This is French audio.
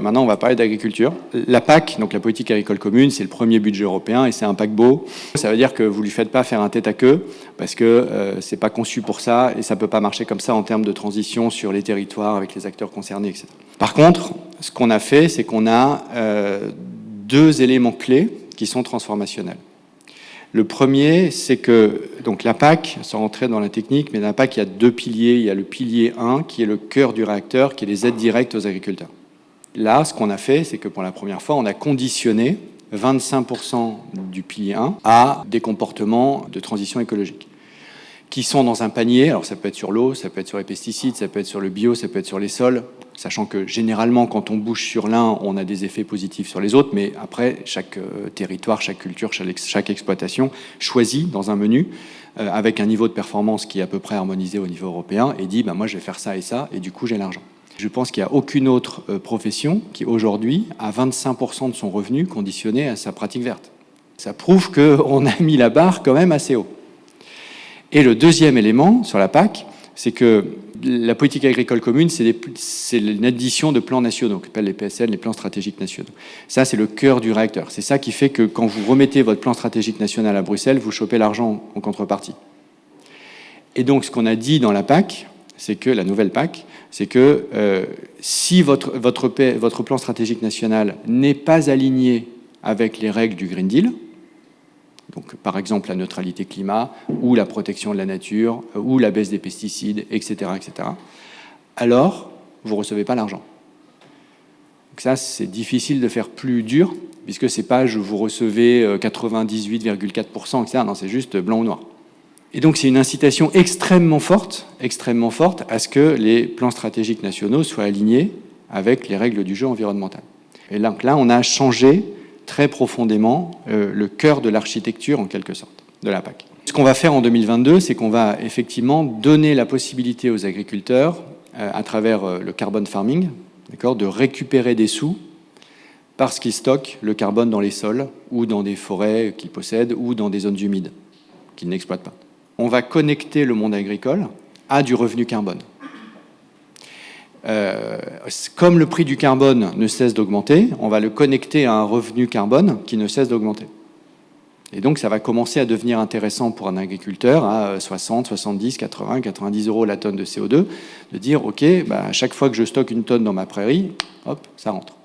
Maintenant, on va parler d'agriculture. La PAC, donc la politique agricole commune, c'est le premier budget européen et c'est un paquebot. Ça veut dire que vous ne lui faites pas faire un tête à queue parce que c'est pas conçu pour ça et ça peut pas marcher comme ça en termes de transition sur les territoires avec les acteurs concernés, etc. Par contre, ce qu'on a fait, c'est qu'on a deux éléments clés qui sont transformationnels. Le premier, c'est que donc la PAC, sans rentrer dans la technique, mais la PAC, il y a deux piliers. Il y a le pilier 1 qui est le cœur du réacteur, qui est les aides directes aux agriculteurs. Là, ce qu'on a fait, c'est que pour la première fois, on a conditionné 25% du pilier 1 à des comportements de transition écologique qui sont dans un panier. Alors ça peut être sur l'eau, ça peut être sur les pesticides, ça peut être sur le bio, ça peut être sur les sols, sachant que généralement, quand on bouge sur l'un, on a des effets positifs sur les autres, mais après, chaque territoire, chaque culture, chaque exploitation choisit dans un menu avec un niveau de performance qui est à peu près harmonisé au niveau européen et dit, moi je vais faire ça, et du coup j'ai l'argent. Je pense qu'il n'y a aucune autre profession qui, aujourd'hui, a 25% de son revenu conditionné à sa pratique verte. Ça prouve qu'on a mis la barre quand même assez haut. Et le deuxième élément sur la PAC, c'est que la politique agricole commune, c'est une addition de plans nationaux, qu'on appelle les PSN, les plans stratégiques nationaux. Ça, c'est le cœur du réacteur. C'est ça qui fait que quand vous remettez votre plan stratégique national à Bruxelles, vous chopez l'argent en contrepartie. Et donc, ce qu'on a dit dans la PAC, c'est que la nouvelle PAC, c'est que si votre plan stratégique national n'est pas aligné avec les règles du Green Deal, donc par exemple la neutralité climat, ou la protection de la nature, ou la baisse des pesticides, etc., alors vous ne recevez pas l'argent. Donc ça, c'est difficile de faire plus dur, puisque c'est pas vous recevez 98,4%, etc. Non, c'est juste blanc ou noir. Et donc, c'est une incitation extrêmement forte à ce que les plans stratégiques nationaux soient alignés avec les règles du jeu environnemental. Et donc là, on a changé très profondément le cœur de l'architecture, en quelque sorte, de la PAC. Ce qu'on va faire en 2022, c'est qu'on va effectivement donner la possibilité aux agriculteurs, à travers le carbon farming, de récupérer des sous parce qu'ils stockent le carbone dans les sols ou dans des forêts qu'ils possèdent ou dans des zones humides qu'ils n'exploitent pas. On va connecter le monde agricole à du revenu carbone. Comme le prix du carbone ne cesse d'augmenter, on va le connecter à un revenu carbone qui ne cesse d'augmenter. Et donc, ça va commencer à devenir intéressant pour un agriculteur à 60, 70, 80, 90 euros la tonne de CO2, de dire, OK, à chaque fois que je stocke une tonne dans ma prairie, hop, ça rentre.